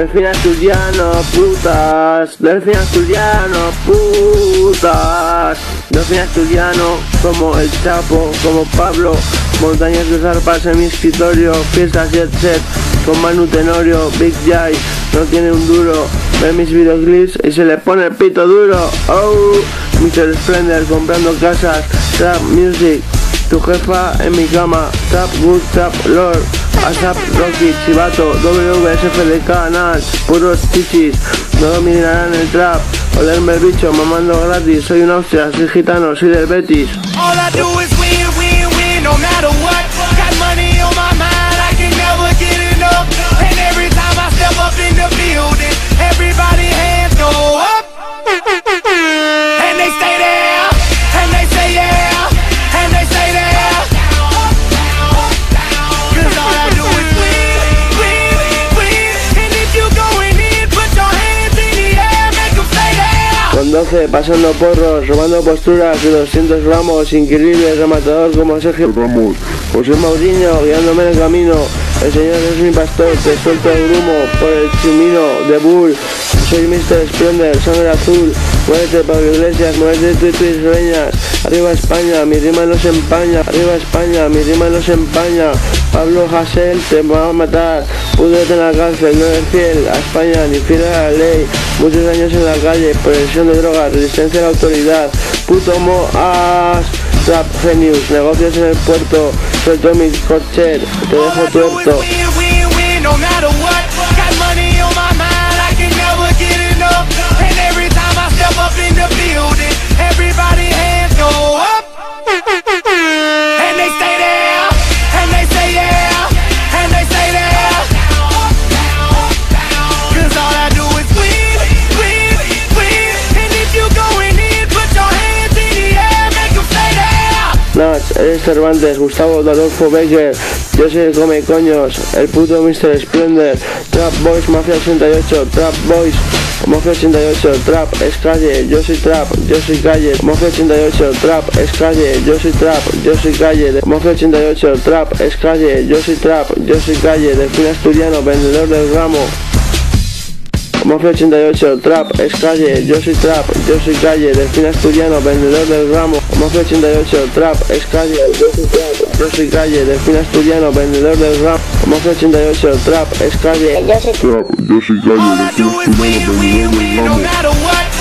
Delfin asturiano, putas. Delfin asturiano, putas. Delfin asturiano, como el Chapo, como Pablo. Montañas de zarpas en mi escritorio. Fiestas jet set, con Manu Tenorio. Big Jai, no tiene un duro. Ve mis videoclips y se le pone el pito duro. Oh, Mr. Splendor comprando casas. Trap music, tu jefa en mi cama. Trap good, trap lord. ASAP, Rocky, Chivato, WSF canal, puros chichis, no dominarán el trap, olerme el bicho, mamando gratis, soy un Austria, soy gitano, soy del Betis. All I do is win, win, win, no matter what, got money on my mind, I can never get enough, and every time I step up in the building, everybody hands go up, and they stay there, and they say yeah, and they say there. Con 12 pasando porros, robando posturas de 200 gramos, increíble rematador como Sergio Ramos, José Mourinho guiándome en el camino, el Señor es mi pastor, te suelto el grumo por el chumino de Bull, soy Mr. Splendor, sangre azul, muévete Pablo Iglesias, muévete tú y reñas, arriba España, mi rima los empaña, arriba España, mi rima los empaña, Pablo Hasél te va a matar, púdrete en la cárcel, no eres fiel a España ni fiel a la ley, muchos años en la calle, posesión de drogas, resistencia a la autoridad, puto moas, trap genius, negocios en el puerto, suelto mi coche, te dejo tuerto. Nach, eres Cervantes, Gustavo Adolfo Becker, yo soy el come coños, el puto Mr. Splendor, Trap Boys, Maffia 88, Trap Boys, Maffia 88, Trap es calle, yo soy trap, yo soy calle, Maffia 88, Trap es calle, yo soy trap, yo soy calle, Maffia 88, Trap es calle, yo soy trap, yo soy calle, Delfin asturiano, vendedor del ramo. Maffia 88, Trap es calle, yo soy trap, yo soy calle, Delfin asturiano, vendedor del ramo. Maffia 88, Trap es calle, yo soy trap, yo soy calle, Delfin asturiano, vendedor del ramo. Maffia 88, Trap es calle, yo soy trap, yo soy calle, Delfin asturiano, vendedor del ramo.